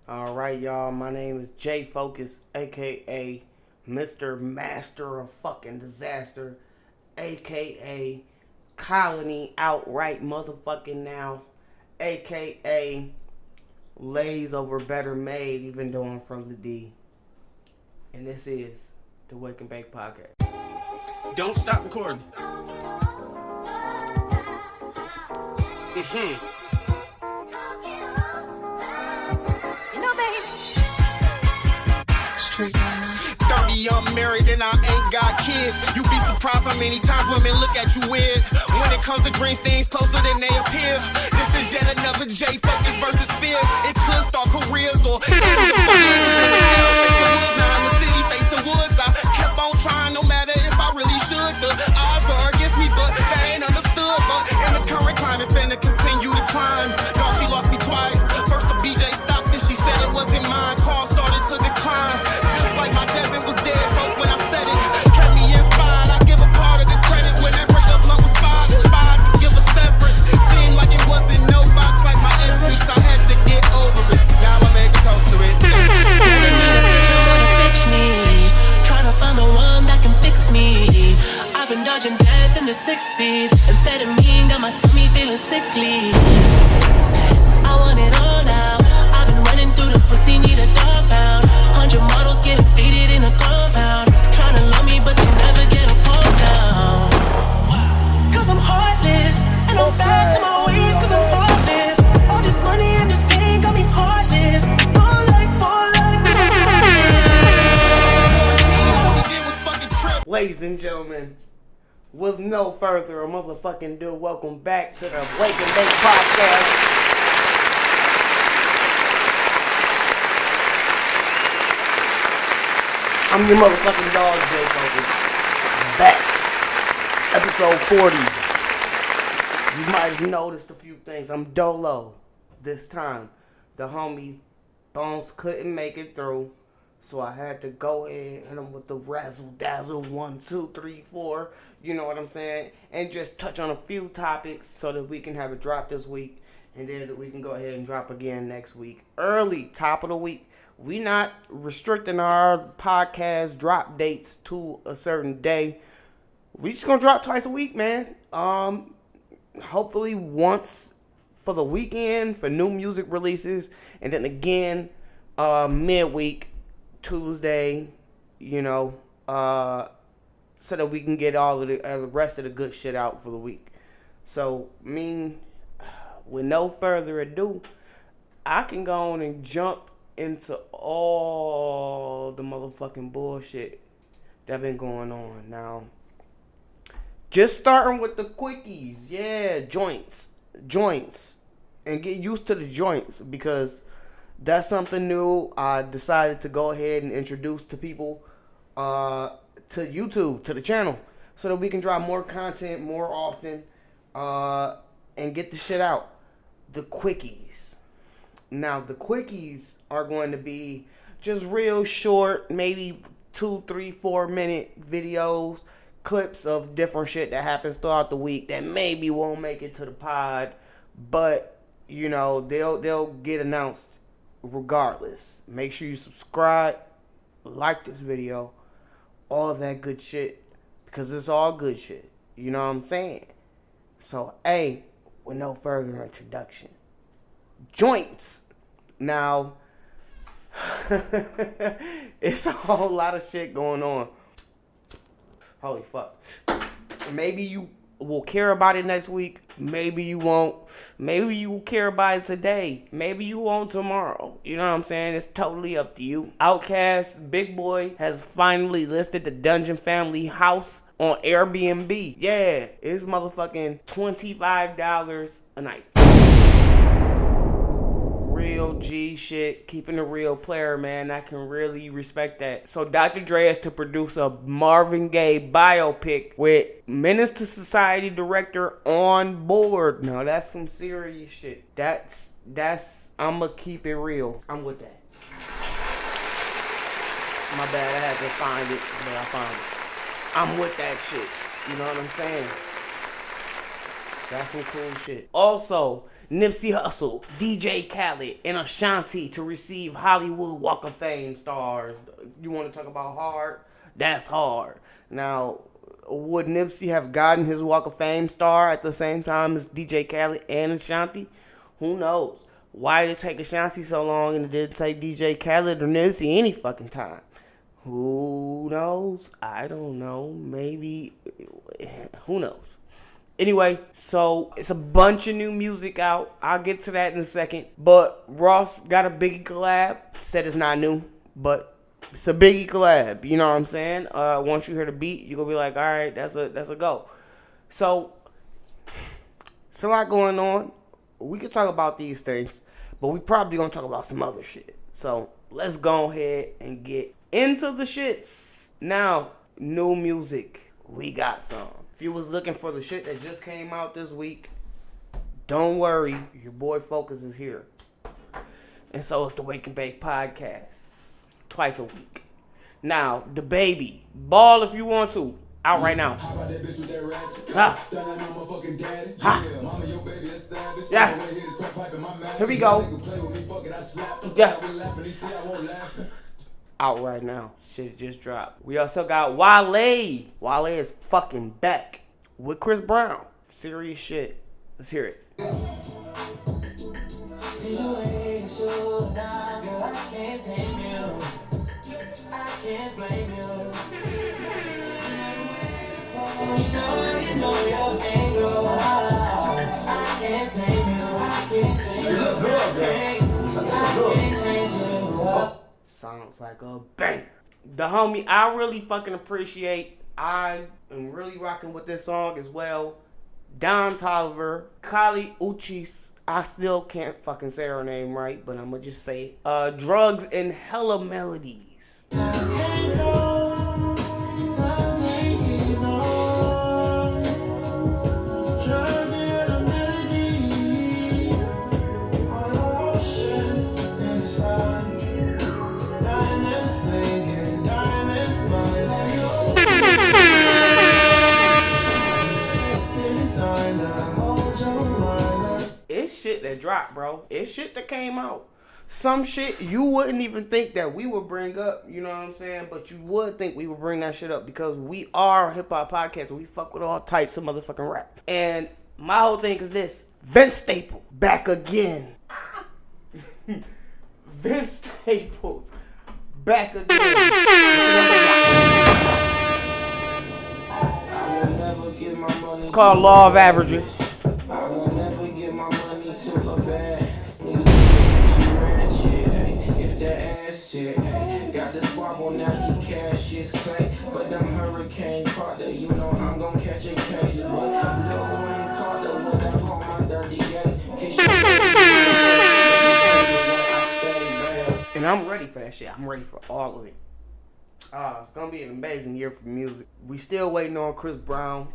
Alright, y'all, my name is JFocuz, aka Mr. Master of Fucking Disaster, aka Colony Outright Motherfucking Now, aka Lays Over Better Made, even though I'm from the D. And this is the Wake and Bake Podcast. Don't stop recording. Street 30, I'm married and I ain't got kids. You be surprised how many times women look at you weird. When it comes to dreams, things closer than they appear. This is yet another J Focuz versus fear. It could start careers or now in the city facing woods. I kept on trying no matter if I really should. The odds are against me, but that ain't understood. But in the current climate, finna continue to climb. Dog, she lost me twice. First the BJ stopped and she said it wasn't mine. Car started to decline. Just like my debit was dead broke when I said it. Kept me inspired, I give a part of the credit. When that breakup blunt was fired, inspired to give a severance. Seemed like it wasn't no box like my essence. I had to get over it. Now I make a toast to it. Never need a picture but a bitch me. Trying to find the one that can fix me. I've been dodging death in the 6-speed. Amphetamine got my stomach feeling sickly. I want it all now. I've been running through the pussy, need a dog pound. 100 models getting faded in a compound. Trying to love me, but they never get a pulse down. Cause I'm heartless, and I'm bad to my ways, cause I'm heartless. All this money and this pain got me heartless. All life, Ladies and gentlemen, with no further motherfucking ado, welcome back to the Wake and Bake Podcast. I'm your motherfucking dog, JFocuz. Back. Episode 40. You might have noticed a few things. I'm dolo this time. The homie Bones couldn't make it through, so I had to go ahead and hit him with the razzle dazzle 1, 2, 3, 4. You know what I'm saying? And just touch on a few topics so that we can have a drop this week, and then we can go ahead and drop again next week. Early, top of the week. We not restricting our podcast drop dates to a certain day. We just gonna drop twice a week, man. Hopefully once for the weekend for new music releases, and then again midweek, Tuesday, so that we can get all of the rest of the good shit out for the week. So, with no further ado, I can go on and jump into all the motherfucking bullshit that been going on. Now, just starting with the quickies. Yeah, joints, and get used to the joints, because that's something new I decided to go ahead and introduce to people, to YouTube, to the channel, so that we can drop more content more often, and get the shit out. The quickies. Now, the quickies are going to be just real short, maybe 2, 3, 4 minute videos, clips of different shit that happens throughout the week that maybe won't make it to the pod, but they'll get announced regardless. Make sure you subscribe, like this video, all of that good shit, because it's all good shit. You know what I'm saying? So, with no further introduction, joints. Now, it's a whole lot of shit going on. Holy fuck. Maybe you will care about it next week. Maybe you won't. Maybe you will care about it today. Maybe you won't tomorrow. You know what I'm saying? It's totally up to you. Outkast Big Boy has finally listed the Dungeon Family house on Airbnb. Yeah, it's motherfucking $25 a night. Real G shit, keeping a real player, man. I can really respect that. So Dr. Dre has to produce a Marvin Gaye biopic with Menace to Society director on board. Now that's some serious shit. That's I'ma keep it real. I'm with that. My bad, I had to find it, but I found it. I'm with that shit. You know what I'm saying? That's some cool shit. Also, Nipsey Hussle, DJ Khaled, and Ashanti to receive Hollywood Walk of Fame stars. You want to talk about hard? That's hard. Now, would Nipsey have gotten his Walk of Fame star at the same time as DJ Khaled and Ashanti? Who knows? Why did it take Ashanti so long and it didn't take DJ Khaled or Nipsey any fucking time? Who knows? I don't know. Maybe. Who knows? Anyway, so it's a bunch of new music out. I'll get to that in a second. But Ross got a Biggie collab. Said it's not new, but it's a Biggie collab. You know what I'm saying? Once you hear the beat, you're going to be like, all right, that's a go. So, it's a lot going on. We can talk about these things, but we probably going to talk about some other shit. So, let's go ahead and get into the shits. Now, new music. We got some. If you was looking for the shit that just came out this week, don't worry. Your boy Focuz is here. And so is the Wake and Bake podcast. Twice a week. Now, the baby. Ball if you want to. Out right now. Ha. Ha. Yeah. Here we go. Yeah. Out right now. Shit just dropped. We also got Wale. Wale is fucking back with Chris Brown. Serious shit. Let's hear it. See the way you show now, girl, I can't tame you. I can't blame you. Oh, you know your angle. I can't tame you. I can't tame you. You look good, girl. I can't change you. Sounds like a banger. The homie, I really fucking appreciate. I am really rocking with this song as well. Don Tolliver, Kali Uchis. I still can't fucking say her name right, but I'm gonna just say it. Drugs and Hella Melodies. It's shit that dropped, bro. It's shit that came out. Some shit you wouldn't even think that we would bring up, you know what I'm saying? But you would think we would bring that shit up because we are a hip-hop podcast and we fuck with all types of motherfucking rap. And my whole thing is this. Vince Staples, back again. Vince Staples, back again. It's called Law of Averages. I will never give my money to a bad if that ass shit got the squabble now he cash is clay, but them Hurricane Carter, you know I'm gonna catch a case. But Lil Wayne Carter, what I call my 38. And I'm ready for that shit. I'm ready for all of it. It's gonna be an amazing year for music. We still waiting on Chris Brown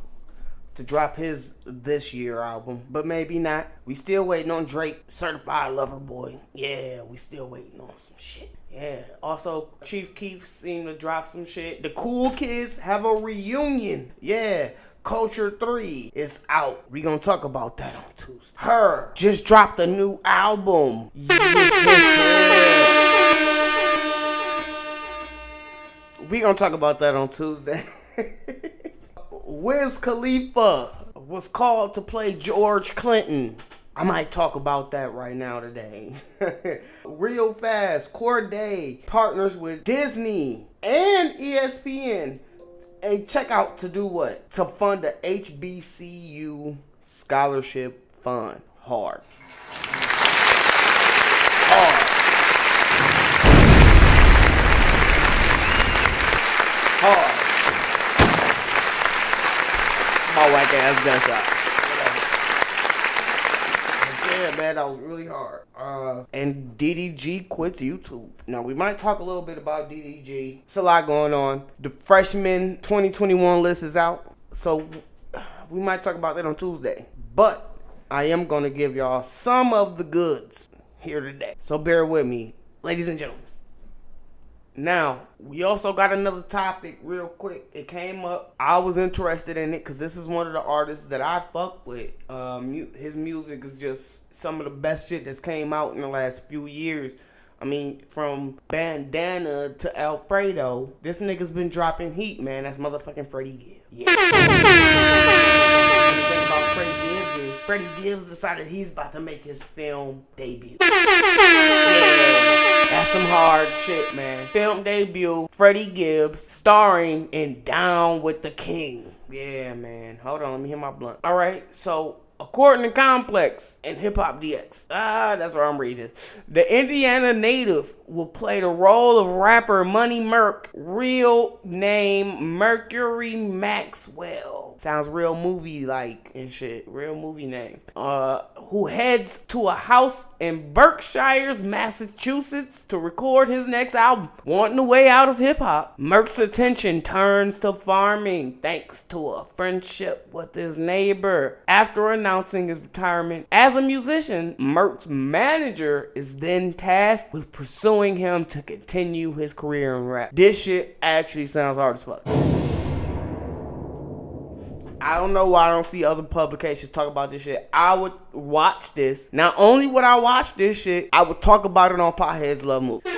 to drop his this year album, but maybe not. We still waiting on Drake, Certified Lover Boy. Yeah, we still waiting on some shit. Yeah. Also, Chief Keef seemed to drop some shit. The Cool Kids have a reunion. Yeah. Culture 3 is out. We gonna talk about that on Tuesday. Her just dropped a new album. We gonna talk about that on Tuesday. Wiz Khalifa was called to play George Clinton. I might talk about that right now today. Real fast, Corday partners with Disney and ESPN. And check out to do what? To fund the HBCU scholarship fund. Hard. My whack ass gunshot. Yeah, man, that was really hard. And DDG quits YouTube. Now, we might talk a little bit about DDG. It's a lot going on. The freshman 2021 list is out. So, we might talk about that on Tuesday. But, I am going to give y'all some of the goods here today. So, bear with me. Ladies and gentlemen, Now, we also got another topic real quick. It came up. I was interested in it because this is one of the artists that I fuck with. His music is just some of the best shit that's came out in the last few years. I mean, from Bandana to Alfredo, this nigga's been dropping heat, man. That's motherfucking Freddie Gibbs. Yeah. The thing about Freddie Gibbs is Freddie Gibbs decided he's about to make his film debut. Yeah. That's some hard shit, man. Film debut, Freddie Gibbs, starring in Down with the King. Yeah, man. Hold on, let me hit my blunt. All right, so according to Complex and Hip Hop DX, that's where I'm reading. The Indiana native will play the role of rapper Money Merc, real name Mercury Maxwell. Sounds real movie-like and shit. Real movie name. Who heads to a house in Berkshires, Massachusetts to record his next album. Wanting a way out of hip-hop, Merc's attention turns to farming thanks to a friendship with his neighbor. After announcing his retirement as a musician, Merc's manager is then tasked with pursuing him to continue his career in rap. This shit actually sounds hard as fuck. I don't know why I don't see other publications talk about this shit. I would watch this. Not only would I watch this shit, I would talk about it on Potheads Love Movies.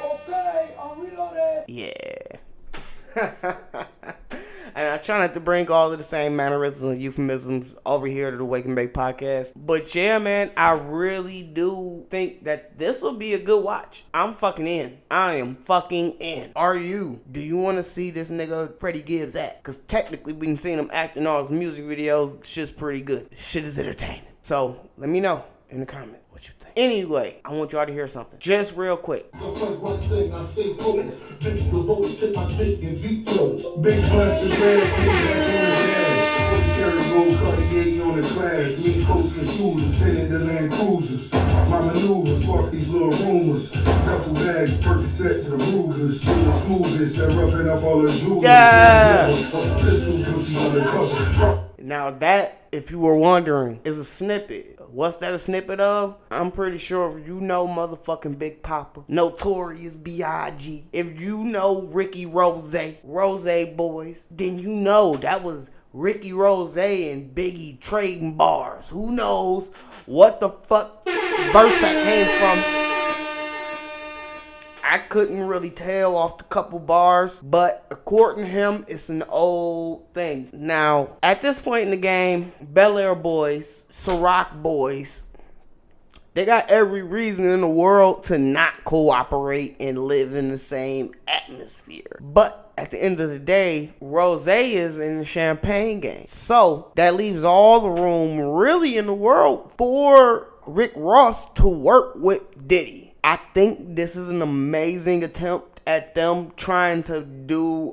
Okay, I'm reloaded. Yeah. And I try not to bring all of the same mannerisms and euphemisms over here to the Wake and Bake podcast. But yeah, man, I really do think that this will be a good watch. I'm fucking in. I am fucking in. Are you? Do you want to see this nigga Freddie Gibbs act? Because technically we can see him act in all his music videos. Shit's pretty good. Shit is entertaining. So let me know in the comments what you think. Anyway, I want y'all to hear something. Just real quick. So fuck one thing, I stay cold. Bitch, the vote, take my dick and deep throat. Big blunts and grass, nigga, back on the jazz. With the cherry gold Cartier on the class. Me coats and shooters, fitted the Land Cruisers. My maneuvers, spark these little rumors. Duffel bags, Percocet to the Rugers. The smoothest, that roughing up all the jewelry. Yeah. Pistol pussy on the cover. Now that, if you were wondering, is a snippet. What's that a snippet of? I'm pretty sure if you know motherfucking Big Papa, Notorious B.I.G., if you know Ricky Rose Boys, then you know that was Ricky Rose and Biggie trading bars. Who knows what the fuck verse that came from? I couldn't really tell off the couple bars, but according to him, it's an old thing. Now, at this point in the game, Bel Air boys, Ciroc boys, they got every reason in the world to not cooperate and live in the same atmosphere. But at the end of the day, Rose is in the champagne game. So that leaves all the room really in the world for Rick Ross to work with Diddy. I think this is an amazing attempt at them trying to do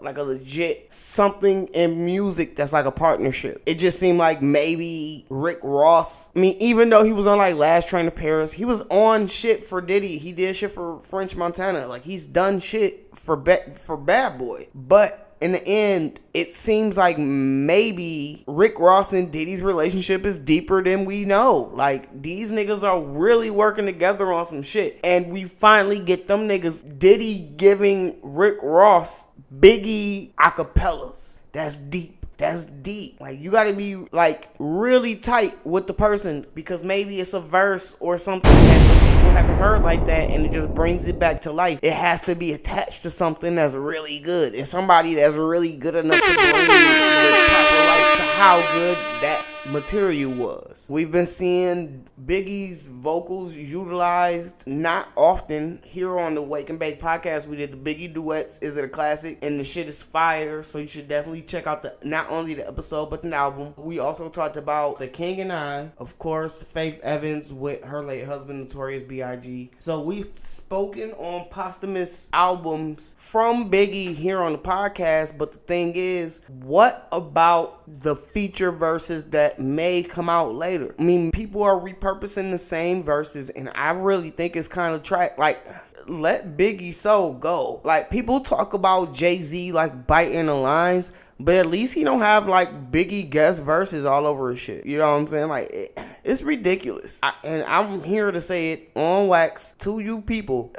like a legit something in music that's like a partnership. It just seemed like maybe Rick Ross, I mean, even though he was on like Last Train to Paris, he was on shit for Diddy. He did shit for French Montana. Like he's done shit for Bad Boy. But in the end, it seems like maybe Rick Ross and Diddy's relationship is deeper than we know. Like, these niggas are really working together on some shit. And we finally get them niggas, Diddy giving Rick Ross Biggie acapellas. That's deep. That's deep. Like, you gotta be, like, really tight with the person because maybe it's a verse or something that people haven't heard like that and it just brings it back to life. It has to be attached to something that's really good and somebody that's really good enough to bring the proper light to how good that material was. We've been seeing Biggie's vocals utilized not often. Here on the Wake and Bake podcast, we did the Biggie duets. Is It a Classic? And the shit is fire, so you should definitely check out not only the episode but the album. We also talked about The King and I, of course, Faith Evans with her late husband Notorious B.I.G. So we've spoken on posthumous albums from Biggie here on the podcast, but the thing is, what about the feature verses that may come out later? I mean, people are repurposing the same verses, and I really think it's kind of like, let Biggie soul go. Like, people talk about Jay-Z like biting the lines, But at least he don't have like Biggie guest verses all over his shit. You know what I'm saying? Like, it's ridiculous. And I'm here to say it on wax to you people.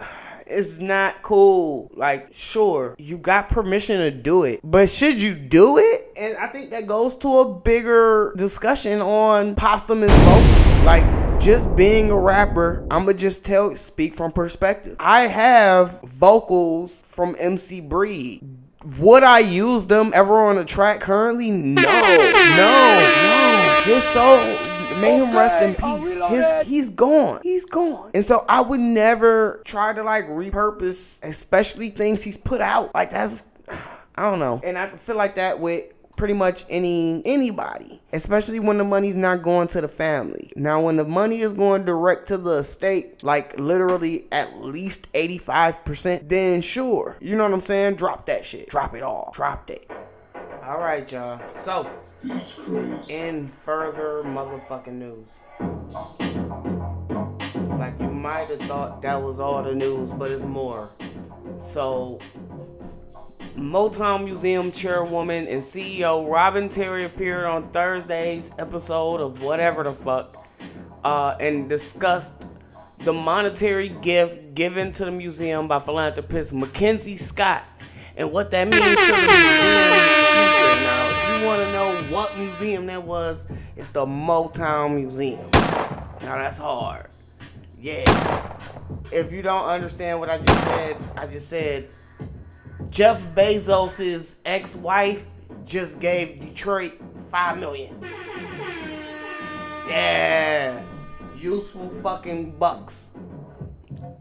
It's not cool. Like, sure, you got permission to do it, but should you do it? And I think that goes to a bigger discussion on posthumous vocals. Like, just being a rapper, I'ma just speak from perspective. I have vocals from MC Breed. Would I use them ever on a track currently? No. His soul, may him rest in peace. He's gone. And so I would never try to like repurpose, especially things he's put out. Like, that's, I don't know. And I feel like that with pretty much anybody, especially when the money's not going to the family. Now, when the money is going direct to the estate, like literally at least 85%, then sure. You know what I'm saying? Drop that shit. Drop it all. Drop that. All right, y'all. So, in further motherfucking news, like, you might have thought that was all the news, but it's more. So, Motown Museum chairwoman and CEO Robin Terry appeared on Thursday's episode of whatever the fuck and discussed the monetary gift given to the museum by philanthropist Mackenzie Scott and what that means to the museum in the future. Now, if you want to know what museum that was, it's the Motown Museum. Now, that's hard. Yeah. If you don't understand what I just said, Jeff Bezos' ex-wife just gave Detroit $5 million. Yeah. Useful fucking bucks.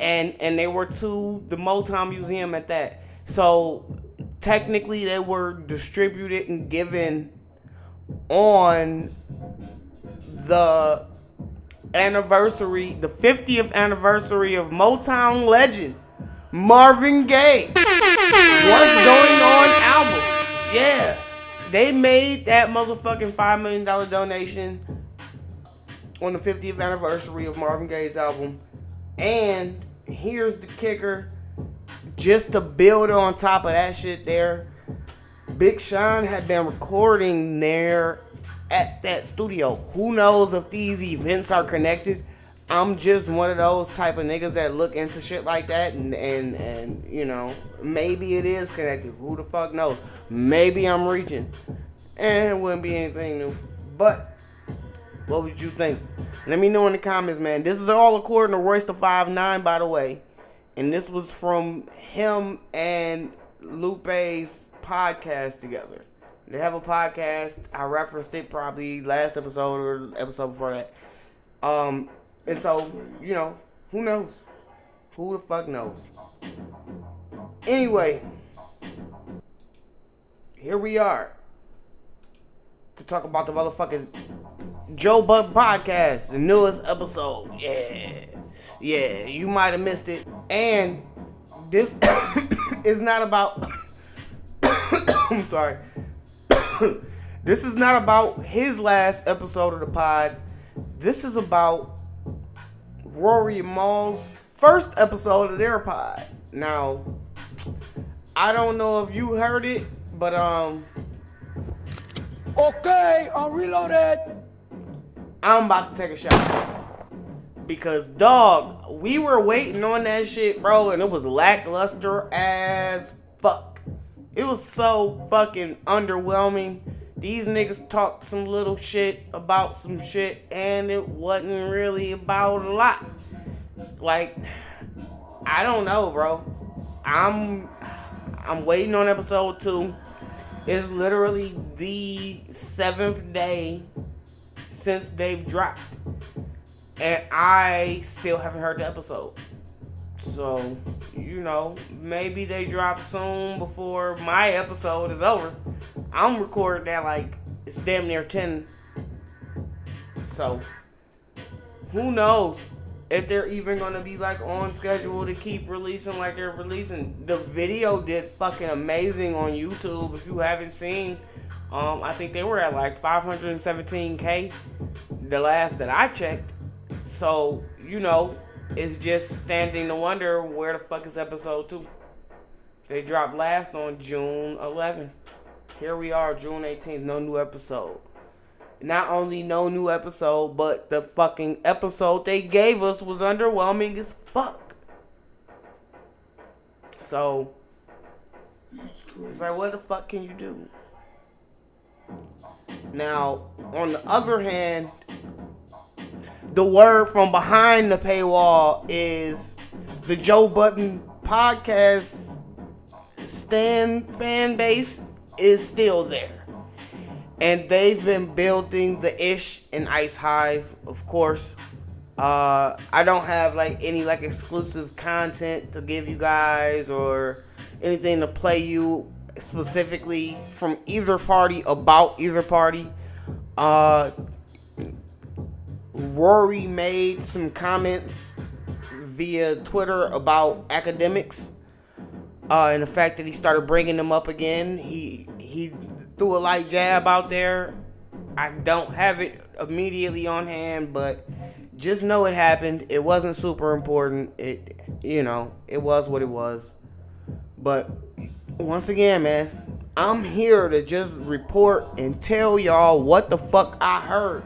And they were to the Motown Museum at that. So technically they were distributed and given on the anniversary, the 50th anniversary of Motown legend Marvin Gaye What's Going On album. Yeah. They made that motherfucking $5 million donation on the 50th anniversary of Marvin Gaye's album. And here's the kicker. Just to build on top of that shit there, Big Sean had been recording there at that studio. Who knows if these events are connected? I'm just one of those type of niggas that look into shit like that, and you know, maybe it is connected. Who the fuck knows? Maybe I'm reaching, and it wouldn't be anything new. But what would you think? Let me know in the comments, man. This is all according to Royce the 5'9", by the way, and this was from him and Lupe's podcast together. They have a podcast. I referenced it probably last episode or the episode before that. And so, you know, who knows? Who the fuck knows? Anyway, here we are to talk about the motherfucking Joe Budden podcast, the newest episode. Yeah, you might have missed it. And this is not about... I'm sorry. This is not about his last episode of the pod. This is about Rory and Maul's first episode of their pod. Now, I don't know if you heard it, but Okay, I'm reloaded. I'm about to take a shot. Because, dog, we were waiting on that shit, bro, and it was lackluster as fuck. It was so fucking underwhelming. These niggas talked some little shit about some shit, and it wasn't really about a lot. Like, I don't know, bro. I'm waiting on episode 2. It's literally the 7th day since they've dropped, and I still haven't heard the episode. So, you know, maybe they drop soon before my episode is over. I'm recording that like it's damn near 10. So, who knows if they're even going to be like on schedule to keep releasing like they're releasing. The video did fucking amazing on YouTube. If you haven't seen, I think they were at like 517K the last that I checked. So, you know, it's just standing to wonder where the fuck is episode 2. They dropped last on June 11th. here we are, June 18th, no new episode. Not only no new episode, but the fucking episode they gave us was underwhelming as fuck. So, it's like, what the fuck can you do? Now, on the other hand, the word from behind the paywall is the Joe Budden podcast fan base is still there. And they've been building the Ish and Ice Hive, of course. I don't have any exclusive content to give you guys or anything to play you specifically from either party about either party. Rory made some comments via Twitter about academics, and the fact that he started bringing them up again. He threw a light jab out there. I don't have it immediately on hand, but just know it happened. It wasn't super important. It was what it was. But once again, man, I'm here to just report and tell y'all what the fuck I heard.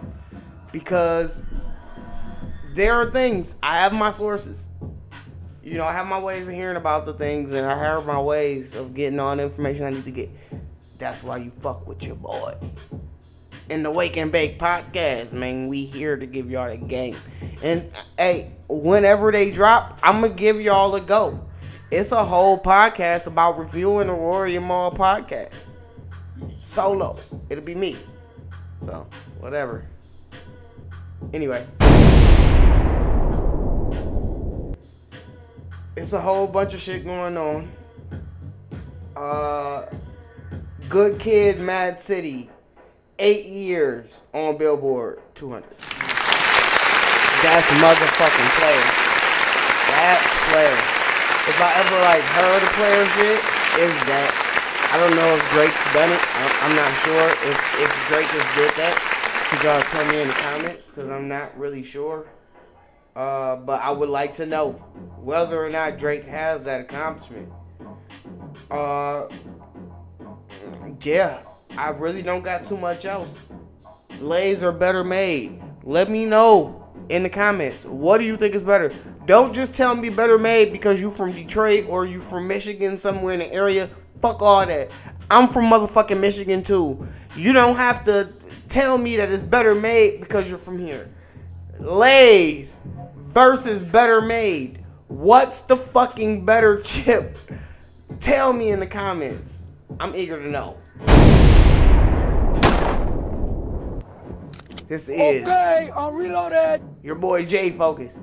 Because there are things. I have my sources. I have my ways of hearing about the things, and I have my ways of getting all the information I need to get. That's why you fuck with your boy. In the Wake and Bake podcast, man, we here to give y'all the game. And, hey, whenever they drop, I'm going to give y'all a go. It's a whole podcast about reviewing the Rory and Maul podcast. Solo. It'll be me. So, whatever. Anyway. It's a whole bunch of shit going on. Good Kid, Mad City. 8 years on Billboard 200. That's motherfucking player. That's player. If I ever heard a player shit, is that. I don't know if Drake's done it. I'm not sure if Drake just did that. Could y'all tell me in the comments? Because I'm not really sure. But I would like to know whether or not Drake has that accomplishment. Yeah, I really don't got too much else. Lays are better made. Let me know in the comments. What do you think is better? Don't just tell me better made because you from Detroit or you from Michigan, somewhere in the area. Fuck all that. I'm from motherfucking Michigan too. You don't have to tell me that it's better made because you're from here. Lays versus better made. What's the fucking better chip? Tell me in the comments. I'm eager to know. This is Okay, I'm reloaded. your boy J Focuz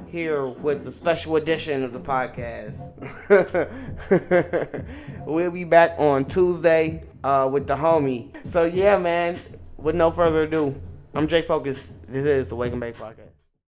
here with the special edition of the podcast. We'll be back on Tuesday with the homie. So yeah, man, with no further ado, I'm J Focuz. This is the Wake and Bake Podcast.